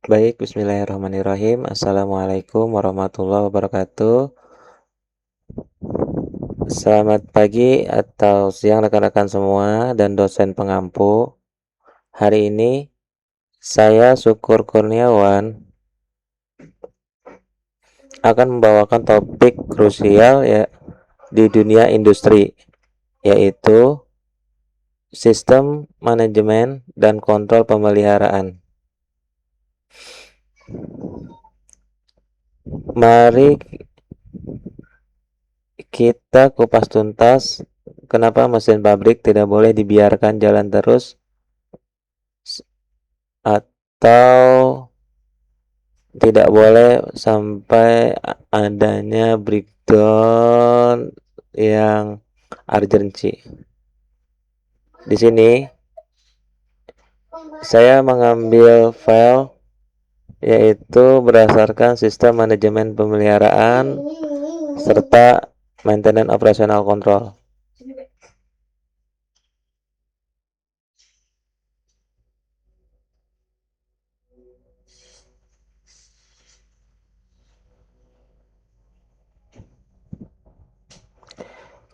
Baik, bismillahirrahmanirrahim. Assalamualaikum warahmatullahi wabarakatuh. Selamat pagi atau siang rekan-rekan semua dan dosen pengampu. Hari ini saya Syukur Kurniawan akan membawakan topik krusial ya di dunia industri, yaitu sistem manajemen dan kontrol pemeliharaan. Mari kita kupas tuntas kenapa mesin pabrik tidak boleh dibiarkan jalan terus atau tidak boleh sampai adanya breakdown yang urgency. Di sini saya mengambil file yaitu berdasarkan sistem manajemen pemeliharaan serta maintenance operational control.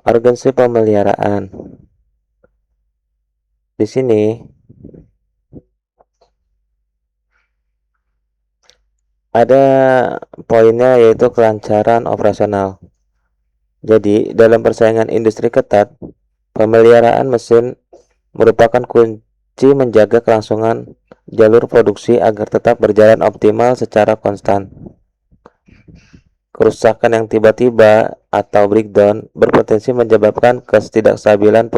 Urgensi pemeliharaan. Di sini ada poinnya yaitu kelancaran operasional. Jadi, dalam persaingan industri ketat, pemeliharaan mesin merupakan kunci menjaga kelangsungan jalur produksi agar tetap berjalan optimal secara konstan. Kerusakan yang tiba-tiba atau breakdown berpotensi menyebabkan ketidakstabilan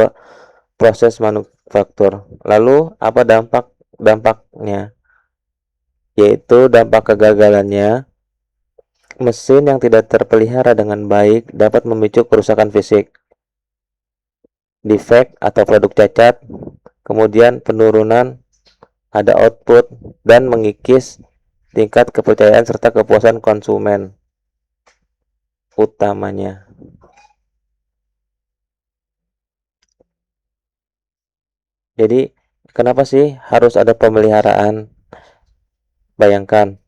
proses manufaktur. Lalu, apa dampaknya? Yaitu dampak kegagalannya, mesin yang tidak terpelihara dengan baik dapat memicu kerusakan fisik, defek atau produk cacat, kemudian penurunan ada output dan mengikis tingkat kepercayaan serta kepuasan konsumen utamanya. Jadi, kenapa sih harus ada pemeliharaan? Bayangkan,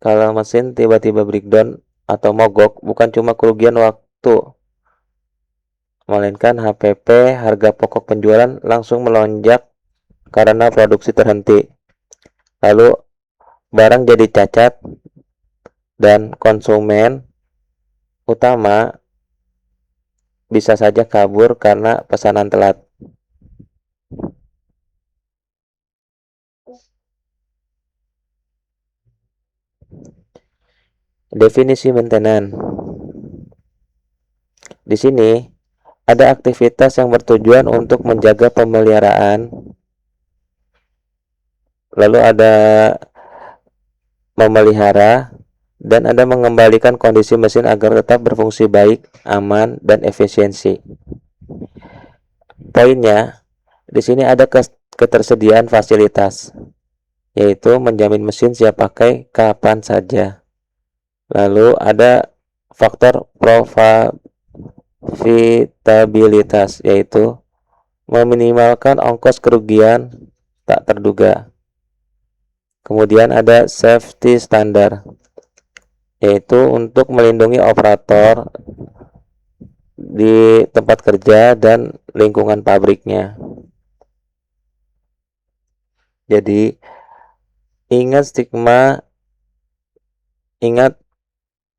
kalau mesin tiba-tiba breakdown atau mogok, bukan cuma kerugian waktu, melainkan HPP, harga pokok penjualan langsung melonjak karena produksi terhenti. Lalu, barang jadi cacat dan konsumen utama bisa saja kabur karena pesanan telat. Definisi maintenance. Di sini ada aktivitas yang bertujuan untuk menjaga pemeliharaan, lalu ada memelihara, dan ada mengembalikan kondisi mesin agar tetap berfungsi baik, aman, dan efisiensi. Poinnya, di sini ada ketersediaan fasilitas, yaitu menjamin mesin siap pakai kapan saja. Lalu ada faktor profitabilitas, yaitu meminimalkan ongkos kerugian tak terduga. Kemudian ada safety standar, yaitu untuk melindungi operator di tempat kerja dan lingkungan pabriknya. Jadi ingat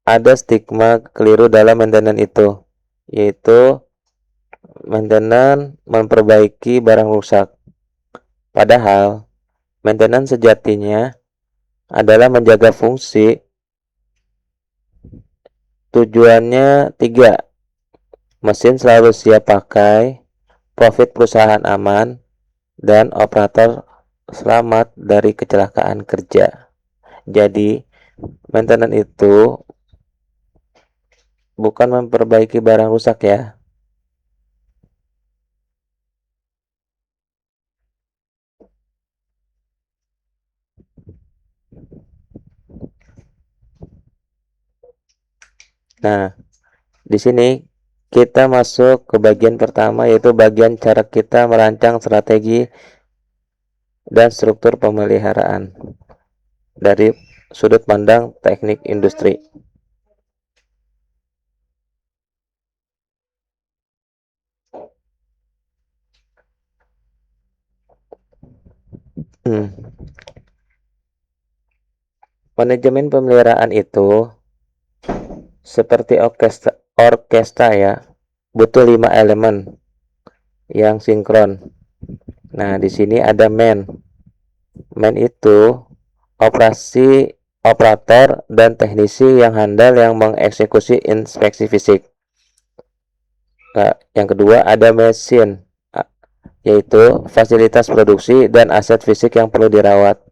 ada stigma keliru dalam maintenance itu, yaitu maintenance memperbaiki barang rusak. Padahal maintenance sejatinya adalah menjaga fungsi. Tujuannya 3, mesin selalu siap pakai, profit perusahaan aman, dan operator selamat dari kecelakaan kerja. Jadi, maintenance itu bukan memperbaiki barang rusak ya. Nah, di sini kita masuk ke bagian pertama, yaitu bagian cara kita merancang strategi dan struktur pemeliharaan. dari sudut pandang teknik industri. Hmm. Manajemen pemeliharaan itu seperti orkestra ya, butuh 5 elemen yang sinkron. Nah, di sini ada man. Man itu operasi operator dan teknisi yang handal yang mengeksekusi inspeksi fisik. Nah, yang kedua ada mesin, yaitu fasilitas produksi dan aset fisik yang perlu dirawat.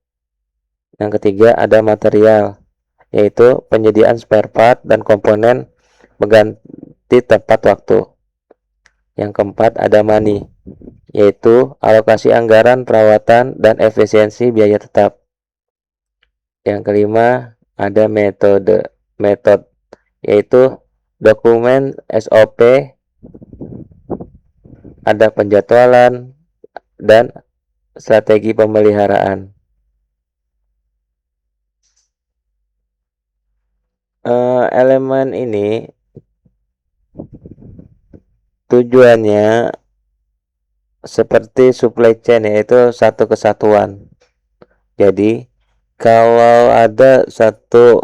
Yang ketiga ada material, yaitu penyediaan spare part dan komponen mengganti tepat waktu. Yang keempat ada money, yaitu alokasi anggaran perawatan dan efisiensi biaya tetap. Yang kelima ada metode, yaitu dokumen SOP, ada penjadwalan dan strategi pemeliharaan. Elemen ini tujuannya seperti supply chain, yaitu satu kesatuan. Jadi kalau ada satu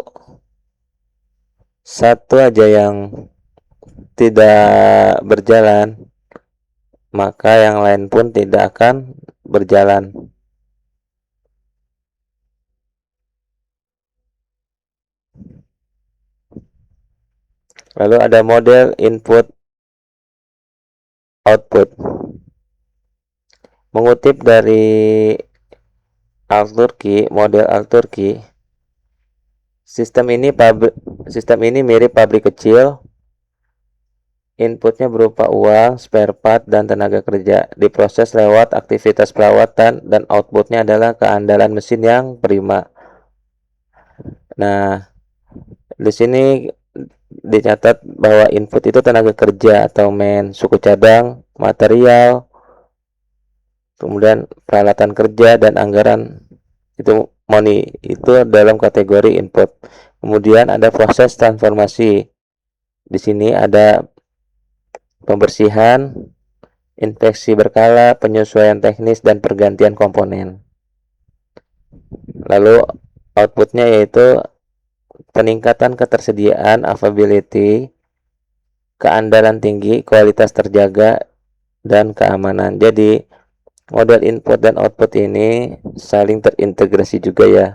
aja yang tidak berjalan, maka yang lain pun tidak akan berjalan. Lalu ada model input output. Mengutip dari model Al-Turki, sistem ini mirip pabrik kecil. Inputnya berupa uang, spare part, dan tenaga kerja. Diproses lewat aktivitas perawatan dan outputnya adalah keandalan mesin yang prima. Nah, di sini dicatat bahwa input itu tenaga kerja atau man, suku cadang, material, kemudian peralatan kerja dan anggaran itu money, itu dalam kategori input. Kemudian ada proses transformasi. Di sini ada pembersihan, inspeksi berkala, penyesuaian teknis dan pergantian komponen. Lalu outputnya yaitu peningkatan ketersediaan, availability, keandalan tinggi, kualitas terjaga, dan keamanan. Jadi model input dan output ini saling terintegrasi juga ya.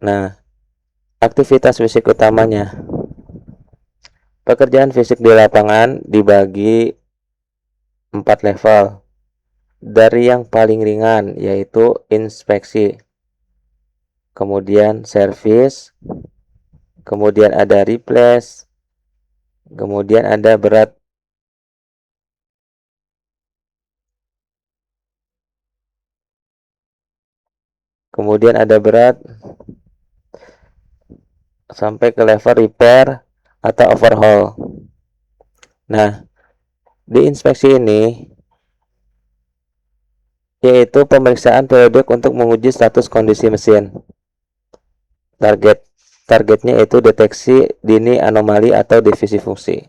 Nah, aktivitas fisik utamanya. Pekerjaan fisik di lapangan dibagi 4 level. Dari yang paling ringan yaitu inspeksi, kemudian servis, kemudian ada replace, kemudian ada berat, sampai ke level repair atau overhaul. Nah, di inspeksi ini yaitu pemeriksaan periodik untuk menguji status kondisi mesin. Targetnya itu deteksi dini anomali atau divisi fungsi.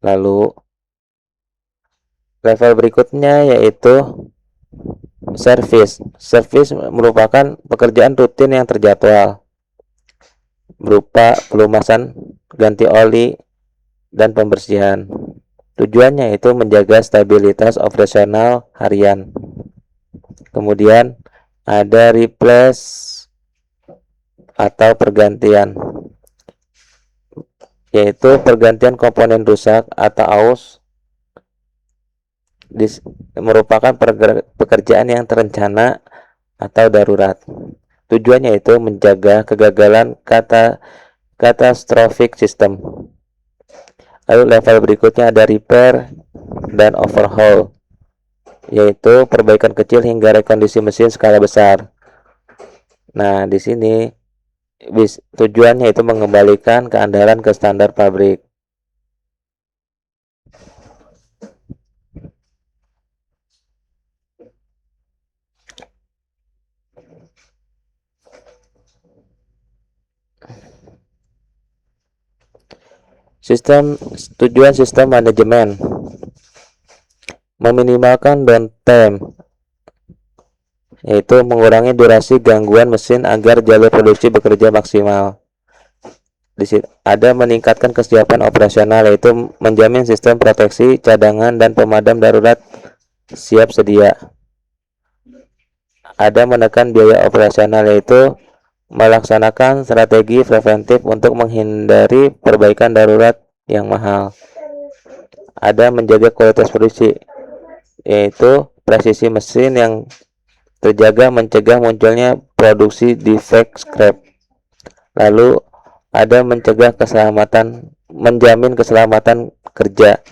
Lalu level berikutnya yaitu servis. Servis merupakan pekerjaan rutin yang terjadwal berupa pelumasan, ganti oli, dan pembersihan. Tujuannya itu menjaga stabilitas operasional harian. Kemudian ada replace atau pergantian, yaitu pergantian komponen rusak atau aus, merupakan pekerjaan yang terencana atau darurat. Tujuannya itu menjaga kegagalan catastrophic system. Lalu level berikutnya ada repair dan overhaul, yaitu perbaikan kecil hingga rekondisi mesin skala besar. Nah, di sini tujuannya itu mengembalikan keandalan ke standar pabrik. Tujuan sistem manajemen meminimalkan downtime, yaitu mengurangi durasi gangguan mesin agar jalur produksi bekerja maksimal. Di sini ada meningkatkan kesiapan operasional, yaitu menjamin sistem proteksi, cadangan, dan pemadam darurat siap sedia. Ada menekan biaya operasional, yaitu melaksanakan strategi preventif untuk menghindari perbaikan darurat yang mahal. Ada menjaga kualitas produksi, yaitu presisi mesin yang terjaga, mencegah munculnya produksi defect scrap. Lalu ada menjamin keselamatan kerja,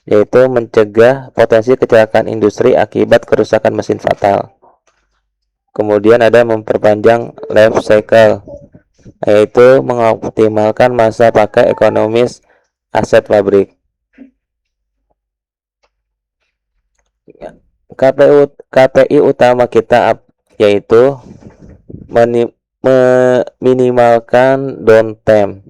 yaitu mencegah potensi kecelakaan industri akibat kerusakan mesin fatal. Kemudian ada memperpanjang life cycle, yaitu mengoptimalkan masa pakai ekonomis aset pabrik. KPI utama kita yaitu meminimalkan downtime,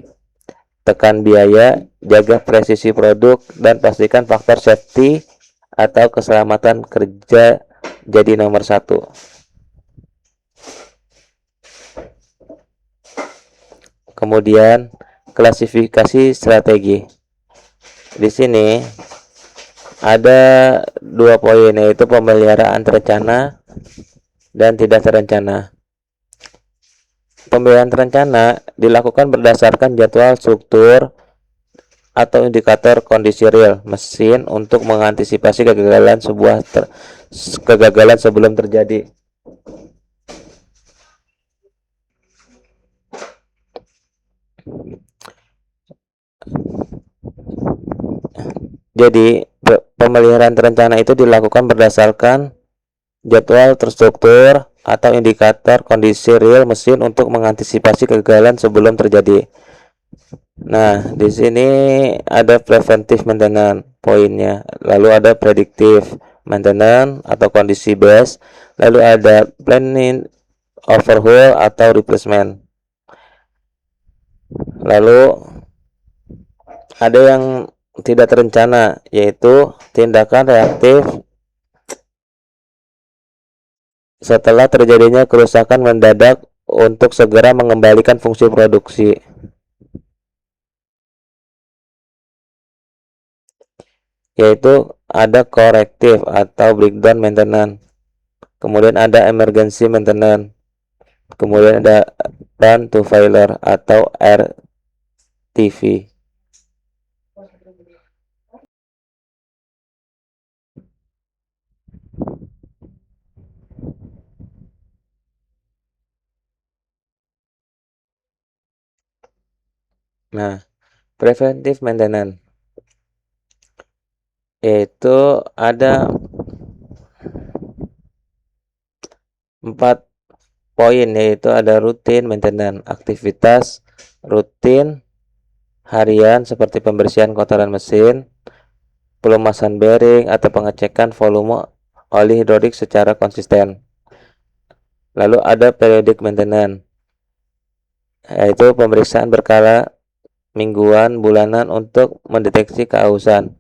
tekan biaya, jaga presisi produk, dan pastikan faktor safety atau keselamatan kerja jadi nomor satu. Kemudian klasifikasi strategi. Di sini ada 2 poin, yaitu pemeliharaan terencana dan tidak terencana. Pemeliharaan terencana dilakukan berdasarkan jadwal, struktur, atau indikator kondisi real mesin untuk mengantisipasi kegagalan sebelum terjadi. Jadi, pemeliharaan terencana itu dilakukan berdasarkan jadwal terstruktur atau indikator kondisi real mesin untuk mengantisipasi kegagalan sebelum terjadi. Nah, di sini ada preventive maintenance poinnya, lalu ada predictive maintenance atau kondisi base, lalu ada planning overhaul atau replacement. Lalu ada yang tidak terencana, yaitu tindakan reaktif setelah terjadinya kerusakan mendadak untuk segera mengembalikan fungsi produksi. Yaitu ada corrective atau breakdown maintenance, kemudian ada emergency maintenance, kemudian ada run to failure atau RTV. Nah, preventive maintenance itu ada 4 poin, yaitu ada routine maintenance, aktivitas rutin harian seperti pembersihan kotoran mesin, pelumasan bearing atau pengecekan volume oli hidrolik secara konsisten. Lalu ada periodic maintenance, yaitu pemeriksaan berkala mingguan, bulanan untuk mendeteksi keausan,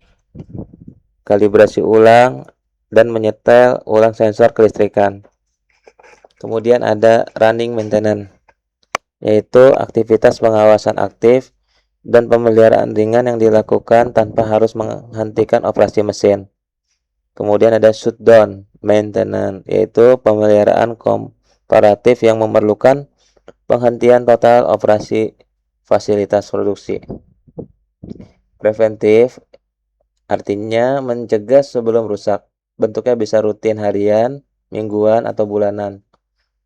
kalibrasi ulang, dan menyetel ulang sensor kelistrikan. Kemudian ada running maintenance, yaitu aktivitas pengawasan aktif dan pemeliharaan ringan yang dilakukan tanpa harus menghentikan operasi mesin. Kemudian ada shutdown maintenance, yaitu pemeliharaan komparatif yang memerlukan penghentian total operasi fasilitas produksi. Preventif artinya mencegah sebelum rusak. Bentuknya bisa rutin harian, mingguan, atau bulanan.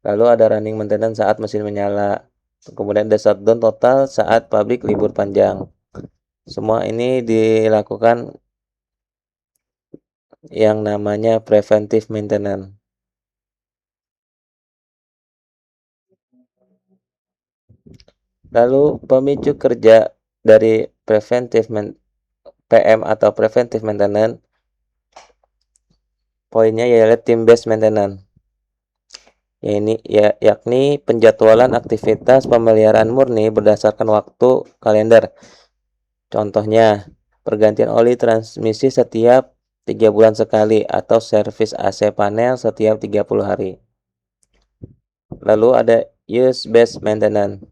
Lalu ada running maintenance saat mesin menyala. Kemudian ada shutdown total saat pabrik libur panjang. Semua ini dilakukan yang namanya preventive maintenance. Lalu pemicu kerja dari PM atau preventive maintenance, poinnya yaitu team based maintenance. Yakni penjadwalan aktivitas pemeliharaan murni berdasarkan waktu kalender Contohnya, pergantian oli transmisi setiap 3 bulan sekali atau servis AC panel setiap 30 hari. Lalu ada use-based maintenance,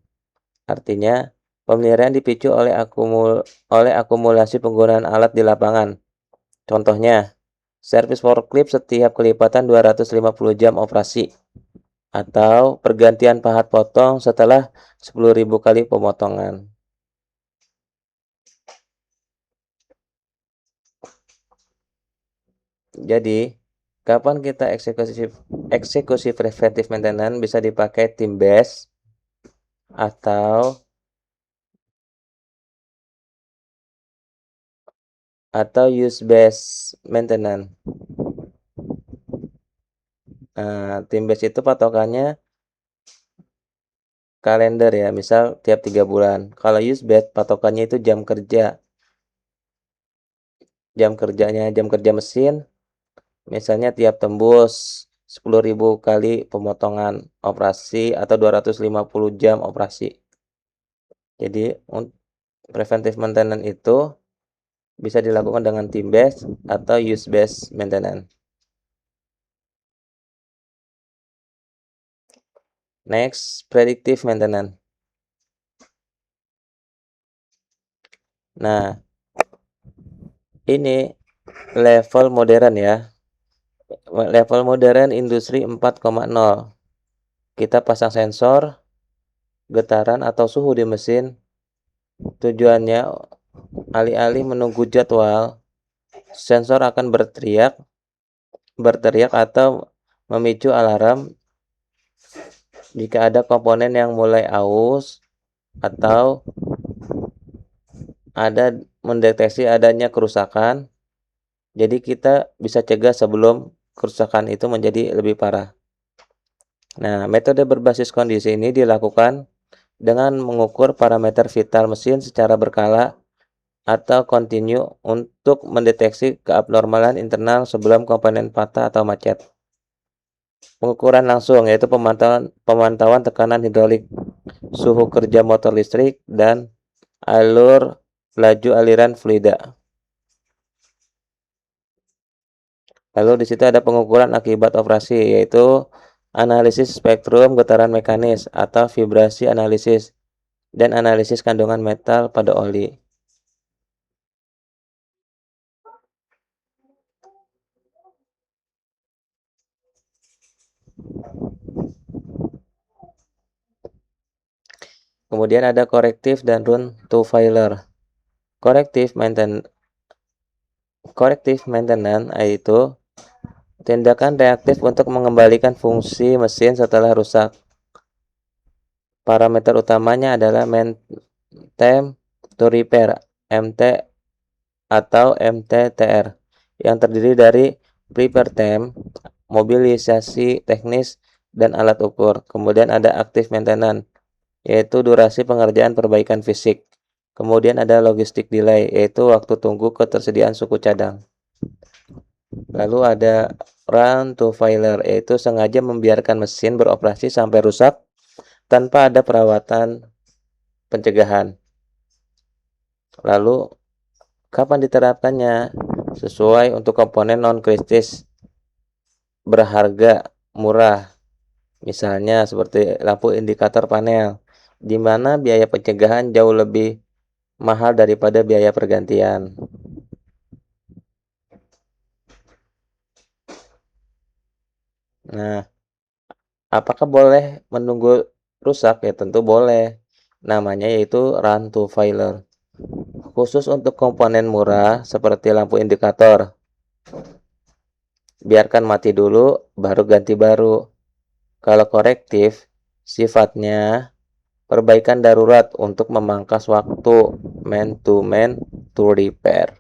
artinya pemeliharaan dipicu oleh akumulasi penggunaan alat di lapangan. Contohnya, servis forklift setiap kelipatan 250 jam operasi, atau pergantian pahat potong setelah 10.000 kali pemotongan. Jadi, kapan kita eksekusi preventive maintenance bisa dipakai tim base atau use based maintenance. Tim base itu patokannya kalender ya, misal tiap 3 bulan. Kalau use based patokannya itu jam kerja. Jam kerja mesin, misalnya tiap tembus 10.000 kali pemotongan operasi atau 250 jam operasi. Jadi, preventive maintenance itu bisa dilakukan dengan team based atau use based maintenance. Next, predictive maintenance. Nah, ini level modern ya. Level modern industri 4.0. Kita pasang sensor getaran atau suhu di mesin. Tujuannya alih-alih menunggu jadwal, sensor akan berteriak atau memicu alarm jika ada komponen yang mulai aus atau ada mendeteksi adanya kerusakan. Jadi kita bisa cegah sebelum kerusakan itu menjadi lebih parah. Nah, metode berbasis kondisi ini dilakukan dengan mengukur parameter vital mesin secara berkala atau kontinu untuk mendeteksi keabnormalan internal sebelum komponen patah atau macet. Pengukuran langsung yaitu pemantauan tekanan hidrolik, suhu kerja motor listrik, dan laju aliran fluida. Lalu di situ ada pengukuran akibat operasi, yaitu analisis spektrum getaran mekanis atau vibrasi analisis, dan analisis kandungan metal pada oli. Kemudian ada korektif dan run to failure. Corrective maintenance yaitu tindakan reaktif untuk mengembalikan fungsi mesin setelah rusak. Parameter utamanya adalah time to repair (MT) atau MTTR, yang terdiri dari prepare time, mobilisasi teknis, dan alat ukur. Kemudian ada active maintenance, yaitu durasi pengerjaan perbaikan fisik. Kemudian ada logistic delay, yaitu waktu tunggu ketersediaan suku cadang. Lalu ada run to failure, yaitu sengaja membiarkan mesin beroperasi sampai rusak tanpa ada perawatan pencegahan. Lalu kapan diterapkannya? Sesuai untuk komponen non-kritis berharga murah, misalnya seperti lampu indikator panel, di mana biaya pencegahan jauh lebih mahal daripada biaya pergantian. Nah, apakah boleh menunggu rusak? Ya tentu boleh. Namanya yaitu run to failure. Khusus untuk komponen murah seperti lampu indikator, biarkan mati dulu baru ganti baru. Kalau korektif, sifatnya perbaikan darurat untuk memangkas waktu man to repair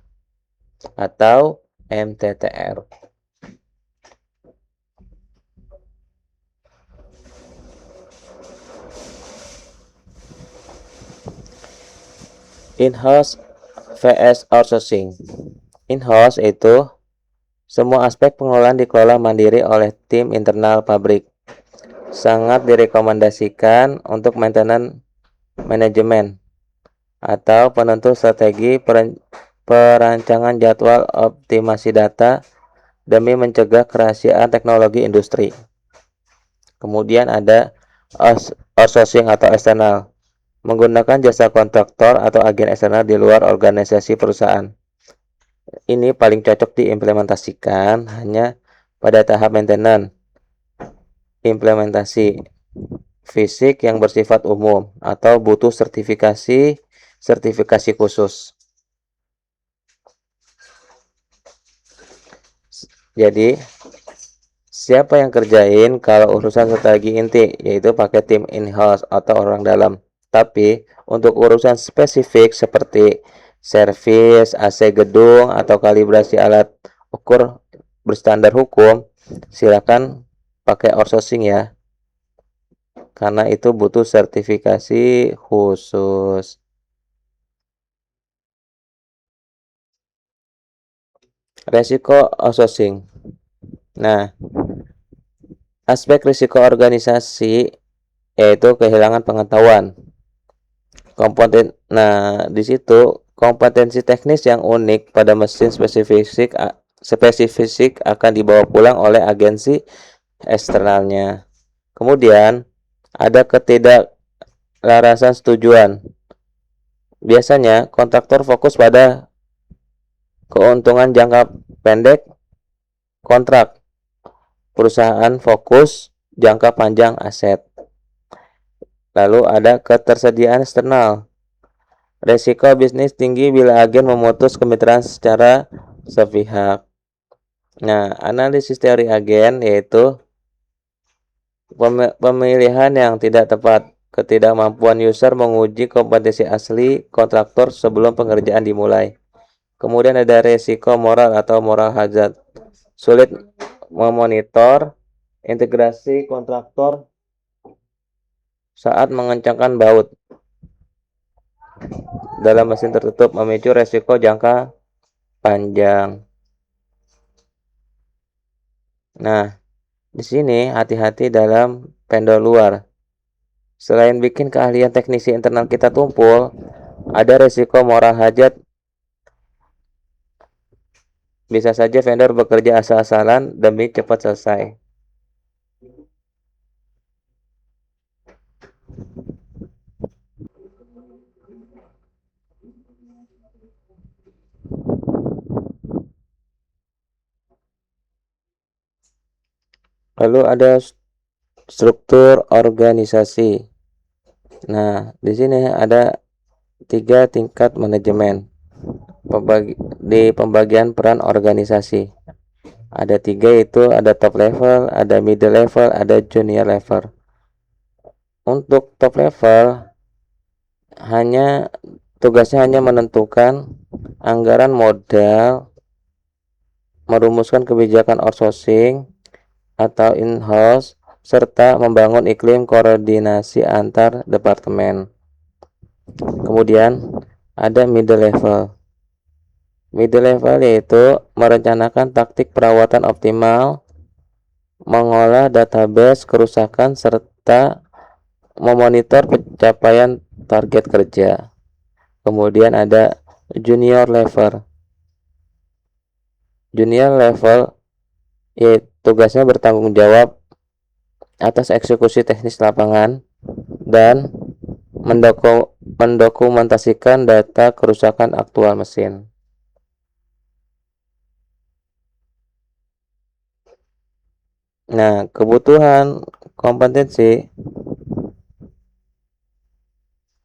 atau MTTR. In-house vs outsourcing. In-house itu semua aspek pengelolaan dikelola mandiri oleh tim internal pabrik. Sangat direkomendasikan untuk maintenance manajemen atau penentu strategi perancangan jadwal optimasi data demi mencegah kerahasiaan teknologi industri. Kemudian ada outsourcing atau eksternal, menggunakan jasa kontraktor atau agen eksternal di luar organisasi perusahaan. Ini paling cocok diimplementasikan hanya pada tahap maintenance, implementasi fisik yang bersifat umum, atau butuh sertifikasi khusus. Jadi, siapa yang kerjain kalau urusan strategi inti, yaitu pakai tim in-house atau orang dalam. Tapi, untuk urusan spesifik seperti servis, AC gedung, atau kalibrasi alat ukur berstandar hukum, silakan pakai outsourcing ya. Karena itu butuh sertifikasi khusus. Resiko outsourcing. Nah, aspek risiko organisasi yaitu kehilangan pengetahuan. Di situ kompetensi teknis yang unik pada mesin spesifik akan dibawa pulang oleh agensi eksternalnya. Kemudian ada ketidaklarasan setujuan. Biasanya kontraktor fokus pada keuntungan jangka pendek kontrak. Perusahaan fokus jangka panjang aset. Lalu ada ketersediaan eksternal. Resiko bisnis tinggi bila agen memutus kemitraan secara sepihak. Nah, analisis teori agen yaitu pemilihan yang tidak tepat, ketidakmampuan user menguji kompetensi asli kontraktor sebelum pengerjaan dimulai. Kemudian ada resiko moral atau moral hazard. Sulit memonitor integrasi kontraktor saat mengencangkan baut dalam mesin tertutup, memicu resiko jangka panjang. Nah, di sini hati-hati dalam vendor luar. Selain bikin keahlian teknisi internal kita tumpul, ada resiko moral hazard. Bisa saja vendor bekerja asal-asalan demi cepat selesai. Lalu ada struktur organisasi. Nah, di sini ada 3 tingkat manajemen di pembagian peran organisasi. Ada 3, yaitu ada top level, ada middle level, ada junior level. Untuk top level tugasnya hanya menentukan anggaran modal, merumuskan kebijakan outsourcing atau in-house, serta membangun iklim koordinasi antar departemen. Kemudian ada middle level. Middle level yaitu merencanakan taktik perawatan optimal, mengolah database kerusakan, serta memonitor pencapaian target kerja. Kemudian ada junior level. Junior level yaitu tugasnya bertanggung jawab atas eksekusi teknis lapangan dan mendokumentasikan data kerusakan aktual mesin. Nah, kebutuhan kompetensi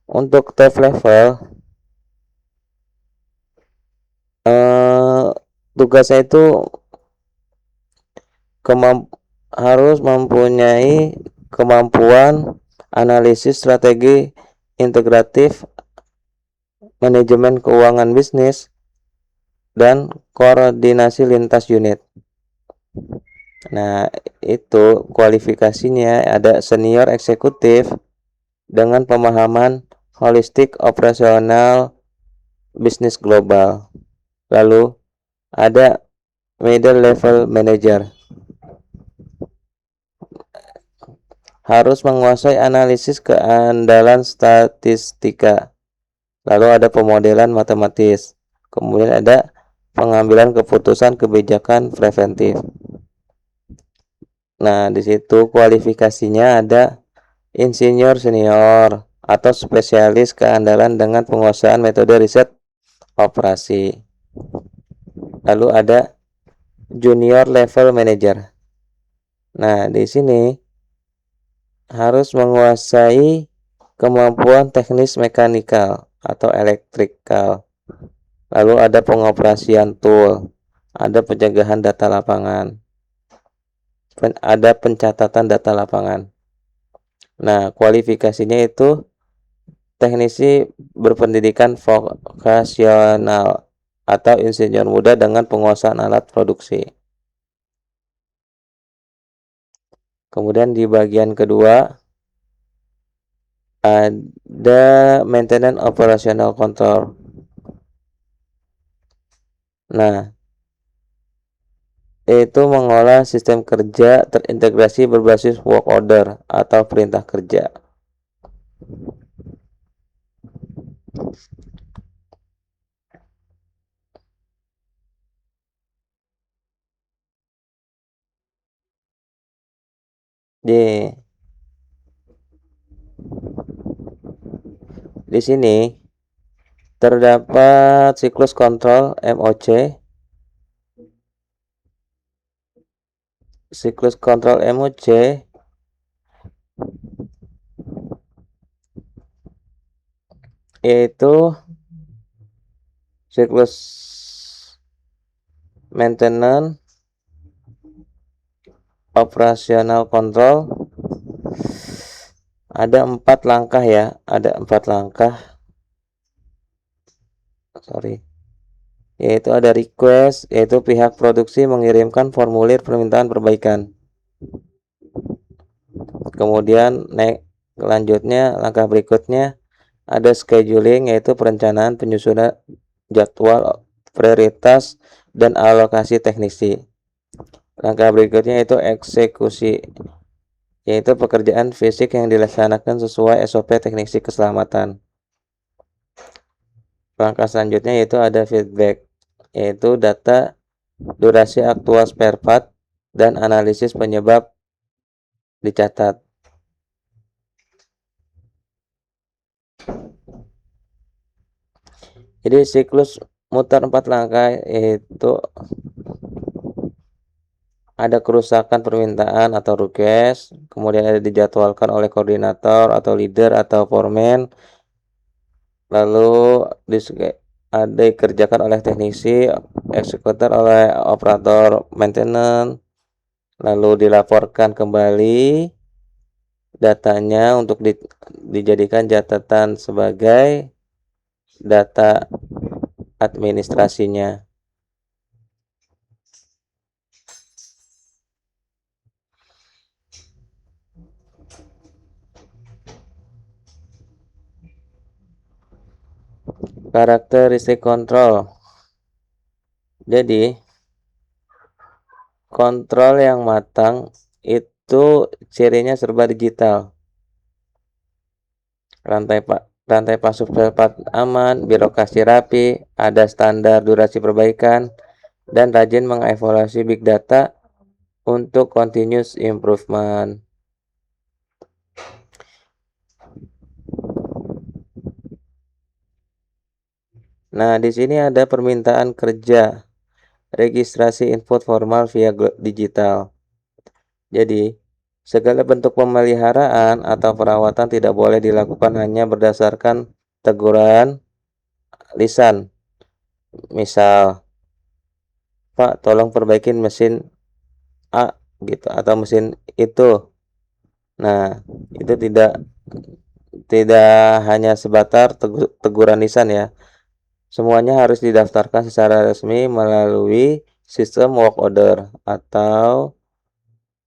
untuk top level tugasnya itu harus mempunyai kemampuan analisis strategi integratif, manajemen keuangan bisnis, dan koordinasi lintas unit. Nah, itu kualifikasinya ada senior eksekutif dengan pemahaman holistik operasional bisnis global. Lalu ada middle level manager. Harus menguasai analisis keandalan statistika, Lalu ada pemodelan matematis. Kemudian ada pengambilan keputusan kebijakan preventif. Nah, di situ kualifikasinya ada insinyur senior atau spesialis keandalan dengan penguasaan metode riset operasi. Lalu ada junior level manager. Nah, di sini harus menguasai kemampuan teknis mekanikal atau elektrikal. Lalu ada pengoperasian tool, ada pencegahan data lapangan, ada pencatatan data lapangan. Nah, kualifikasinya itu teknisi berpendidikan vokasional atau insinyur muda dengan penguasaan alat produksi. Kemudian di bagian kedua ada maintenance operational control. Nah, yaitu mengolah sistem kerja terintegrasi berbasis work order atau perintah kerja. Di sini terdapat siklus kontrol MOC. Siklus kontrol MOC yaitu siklus maintenance operasional kontrol. Ada 4 langkah ya, ada 4 langkah. Yaitu ada request, yaitu pihak produksi mengirimkan formulir permintaan perbaikan. Kemudian lanjutnya langkah berikutnya ada scheduling, yaitu perencanaan penyusunan jadwal prioritas dan alokasi teknisi. Langkah berikutnya itu eksekusi, yaitu pekerjaan fisik yang dilaksanakan sesuai SOP teknisi keselamatan. Langkah selanjutnya yaitu ada feedback, yaitu data durasi aktual spare part dan analisis penyebab dicatat. Jadi siklus mutar 4 langkah yaitu ada kerusakan permintaan atau request, kemudian ada dijadwalkan oleh koordinator atau leader atau foreman, lalu ada dikerjakan oleh teknisi, eksekutor oleh operator maintenance, lalu dilaporkan kembali datanya untuk dijadikan catatan sebagai data administrasinya. Karakteristik kontrol. Jadi, kontrol yang matang itu cirinya serba digital. Rantai pasok cepat aman, birokrasi rapi, ada standar durasi perbaikan, dan rajin mengevaluasi big data untuk continuous improvement. Nah, di sini ada permintaan kerja, registrasi input formal via digital. Jadi, segala bentuk pemeliharaan atau perawatan tidak boleh dilakukan hanya berdasarkan teguran lisan. Misal, Pak, tolong perbaikin mesin A gitu atau mesin itu. Nah, itu tidak hanya sebatas teguran lisan ya. Semuanya harus didaftarkan secara resmi melalui sistem work order atau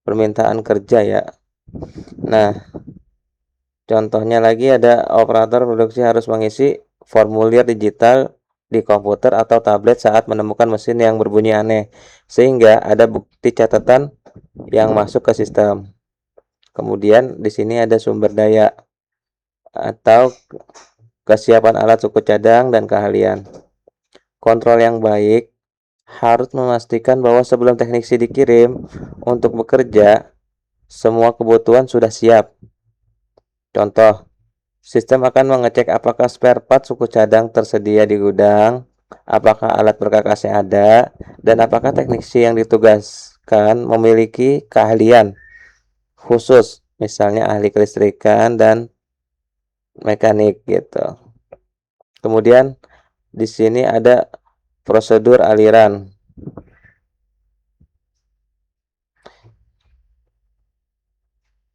permintaan kerja ya. Nah, contohnya lagi ada operator produksi harus mengisi formulir digital di komputer atau tablet saat menemukan mesin yang berbunyi aneh, sehingga ada bukti catatan yang masuk ke sistem. Kemudian di sini ada sumber daya atau kesiapan alat suku cadang, dan keahlian. Kontrol yang baik harus memastikan bahwa sebelum teknisi dikirim untuk bekerja, semua kebutuhan sudah siap. Contoh, sistem akan mengecek apakah spare part suku cadang tersedia di gudang, apakah alat perkakasnya ada, dan apakah teknisi yang ditugaskan memiliki keahlian khusus, misalnya ahli kelistrikan dan mekanik gitu. Kemudian di sini ada prosedur aliran.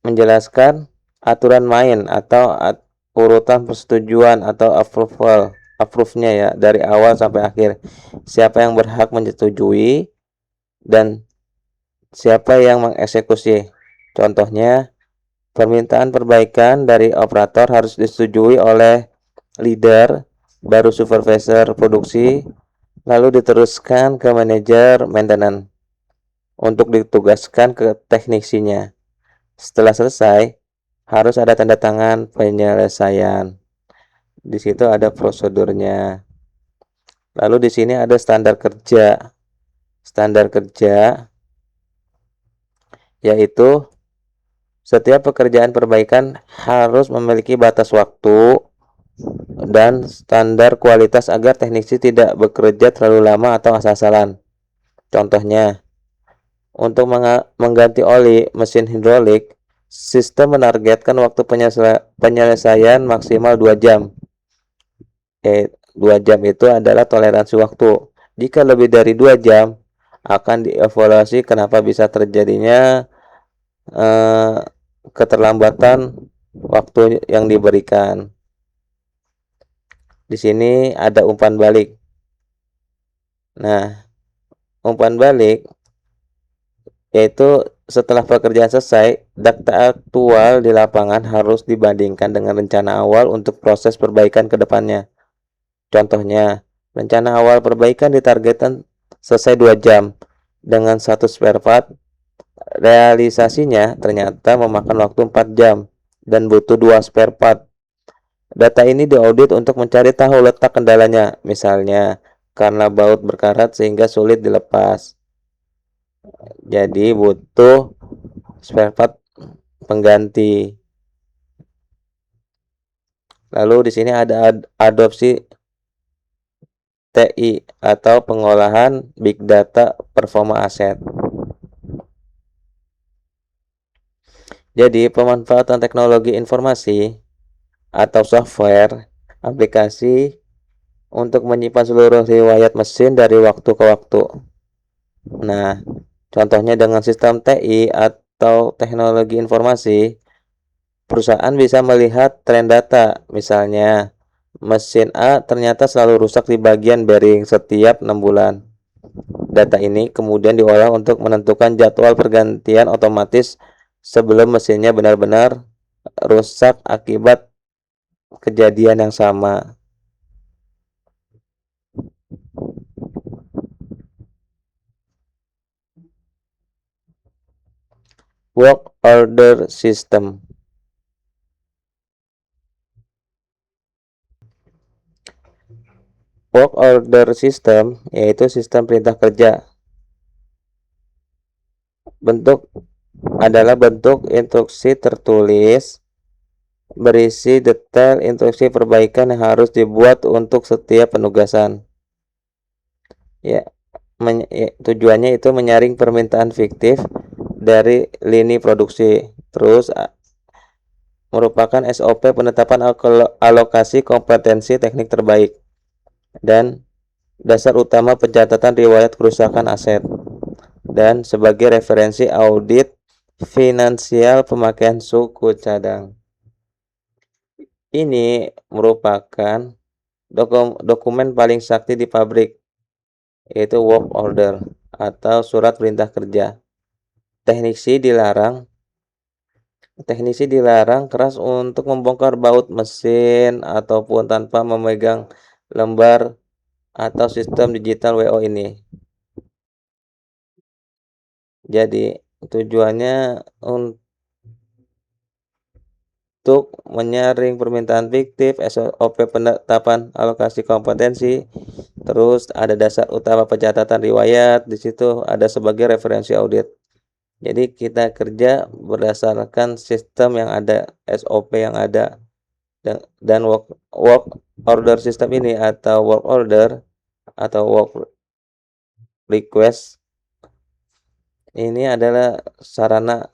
Menjelaskan aturan main atau urutan persetujuan atau approve-nya ya dari awal sampai akhir. Siapa yang berhak menyetujui dan siapa yang mengeksekusi. Contohnya, permintaan perbaikan dari operator harus disetujui oleh leader, baru supervisor produksi, lalu diteruskan ke manajer maintenance untuk ditugaskan ke teknisinya. Setelah selesai, harus ada tanda tangan penyelesaian. Di situ ada prosedurnya. Lalu di sini ada standar kerja. Standar kerja yaitu setiap pekerjaan perbaikan harus memiliki batas waktu dan standar kualitas agar teknisi tidak bekerja terlalu lama atau asal-asalan. Contohnya, untuk mengganti oli mesin hidrolik, sistem menargetkan waktu penyelesaian maksimal 2 jam. 2 jam itu adalah toleransi waktu. Jika lebih dari 2 jam, akan dievaluasi kenapa bisa terjadinya eh, keterlambatan waktu yang diberikan. Di sini ada umpan balik. Nah, umpan balik yaitu setelah pekerjaan selesai, data aktual di lapangan harus dibandingkan dengan rencana awal untuk proses perbaikan ke depannya. Contohnya, rencana awal perbaikan ditargetkan selesai 2 jam dengan satu spare part. Realisasinya ternyata memakan waktu 4 jam dan butuh 2 spare part. Data ini diaudit untuk mencari tahu letak kendalanya, misalnya karena baut berkarat sehingga sulit dilepas. Jadi butuh spare part pengganti. Lalu di sini ada adopsi TI atau pengolahan Big Data Performa Aset. Jadi pemanfaatan teknologi informasi atau software aplikasi untuk menyimpan seluruh riwayat mesin dari waktu ke waktu. Nah, contohnya dengan sistem TI atau teknologi informasi, perusahaan bisa melihat tren data, misalnya mesin A ternyata selalu rusak di bagian bearing setiap 6 bulan. Data ini kemudian diolah untuk menentukan jadwal pergantian otomatis sebelum mesinnya benar-benar rusak akibat kejadian yang sama. Work order system. Work order system yaitu sistem perintah kerja. Bentuk adalah bentuk instruksi tertulis berisi detail instruksi perbaikan yang harus dibuat untuk setiap penugasan. Ya, tujuannya itu menyaring permintaan fiktif dari lini produksi. Terus merupakan SOP penetapan alokasi kompetensi teknik terbaik dan dasar utama pencatatan riwayat kerusakan aset dan sebagai referensi audit finansial pemakaian suku cadang. Ini merupakan dokumen paling sakti di pabrik, yaitu work order atau surat perintah kerja. Teknisi dilarang keras untuk membongkar baut mesin ataupun tanpa memegang lembar atau sistem digital WO ini. Jadi untuk menyaring permintaan fiktif, SOP penetapan alokasi kompetensi, terus ada dasar utama pencatatan riwayat, di situ ada sebagai referensi audit. Jadi kita kerja berdasarkan sistem yang ada, SOP yang ada, dan work order system ini atau work order atau work request ini adalah sarana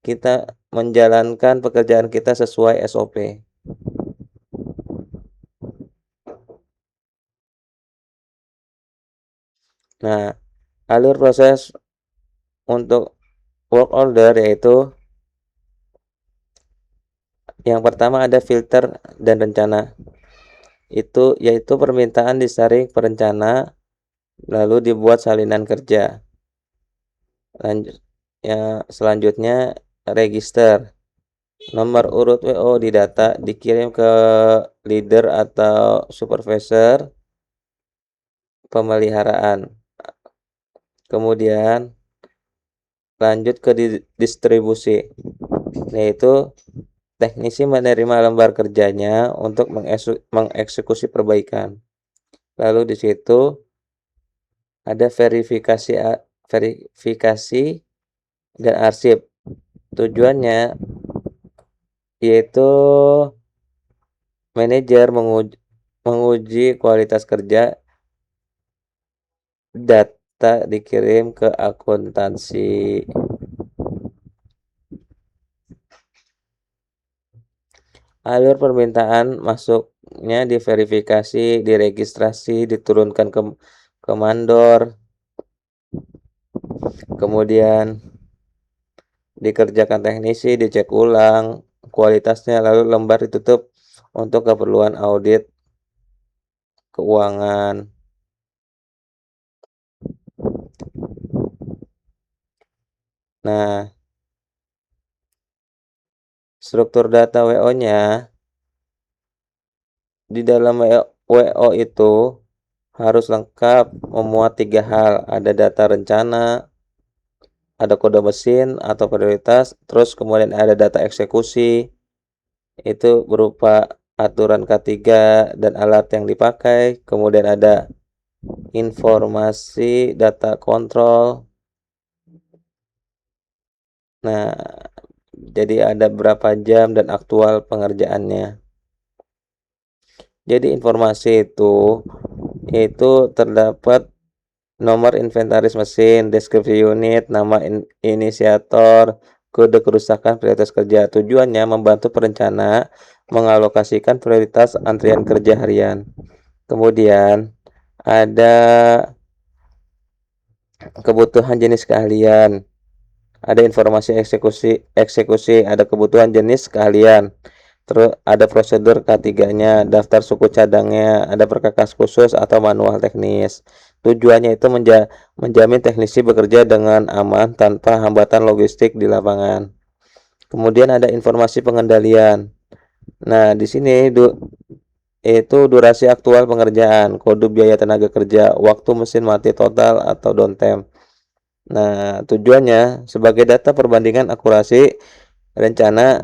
kita menjalankan pekerjaan kita sesuai SOP. Nah, alur proses untuk work order yaitu yang pertama ada filter dan rencana. Yaitu permintaan disaring perencana lalu dibuat salinan kerja. Selanjutnya register. Nomor urut WO didata, dikirim ke leader atau supervisor pemeliharaan. Kemudian lanjut ke distribusi, yaitu teknisi menerima lembar kerjanya untuk mengeksekusi perbaikan. Lalu di situ ada verifikasi dan arsip. Tujuannya yaitu manajer menguji kualitas kerja, data dikirim ke akuntansi. Alur permintaan masuknya diverifikasi, diregistrasi, diturunkan ke mandor, kemudian dikerjakan teknisi, dicek ulang kualitasnya, lalu lembar ditutup untuk keperluan audit keuangan. Nah, struktur data WO-nya di dalam WO itu harus lengkap memuat 3 hal, ada data rencana, ada kode mesin atau prioritas, terus kemudian ada data eksekusi, itu berupa aturan K3 dan alat yang dipakai, kemudian ada informasi data kontrol. Nah, jadi ada berapa jam dan aktual pengerjaannya. Jadi informasi itu terdapat nomor inventaris mesin, deskripsi unit, nama inisiator, kode kerusakan, prioritas kerja. Tujuannya membantu perencana mengalokasikan prioritas antrian kerja harian. Kemudian ada kebutuhan jenis keahlian, ada informasi eksekusi, ada kebutuhan jenis keahlian. Terus ada prosedur K3-nya, daftar suku cadangnya, ada perkakas khusus atau manual teknis. Tujuannya itu menjamin teknisi bekerja dengan aman tanpa hambatan logistik di lapangan. Kemudian ada informasi pengendalian. Nah, di sini itu durasi aktual pengerjaan, kode biaya tenaga kerja, waktu mesin mati total atau downtime. Nah, tujuannya sebagai data perbandingan akurasi rencana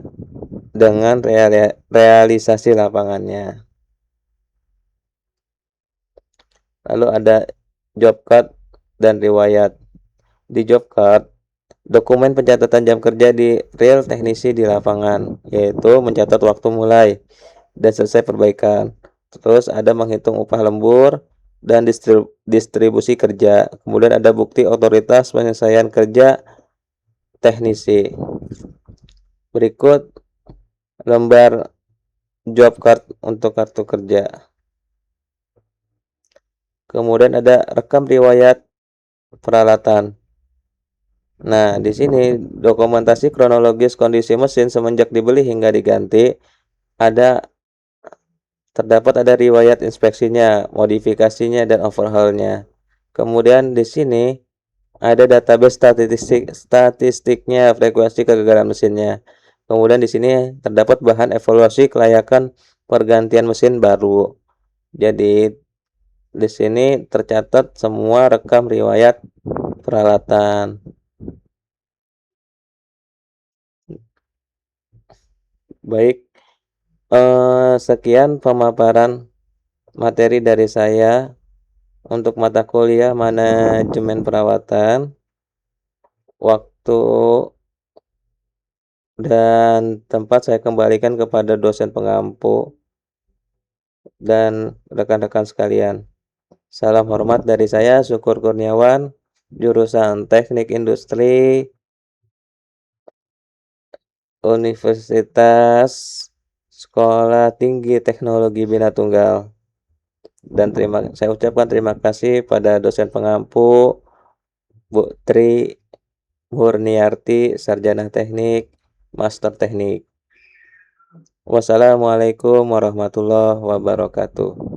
dengan realisasi lapangannya. Lalu ada job card dan riwayat. Di job card, dokumen pencatatan jam kerja di real teknisi di lapangan, yaitu mencatat waktu mulai dan selesai perbaikan. Terus ada menghitung upah lembur dan distribusi kerja. Kemudian ada bukti otoritas penyelesaian kerja teknisi. Berikut lembar job card untuk kartu kerja. Kemudian ada rekam riwayat peralatan. Nah, di sini dokumentasi kronologis kondisi mesin semenjak dibeli hingga diganti. Terdapat ada riwayat inspeksinya, modifikasinya, dan overhaulnya. Kemudian di sini ada database statistiknya, frekuensi kegagalan mesinnya. Kemudian di sini terdapat bahan evaluasi kelayakan pergantian mesin baru. Jadi di sini tercatat semua rekam riwayat peralatan. Baik, sekian pemaparan materi dari saya untuk mata kuliah manajemen perawatan. Waktu dan tempat saya kembalikan kepada dosen pengampu dan rekan-rekan sekalian. Salam hormat dari saya, Syukur Kurniawan, jurusan Teknik Industri, Universitas Sekolah Tinggi Teknologi Bina Tunggal. Dan saya ucapkan terima kasih pada dosen pengampu Bu Tri Murniarti, Sarjana Teknik, Master Teknik. Wassalamualaikum warahmatullahi wabarakatuh.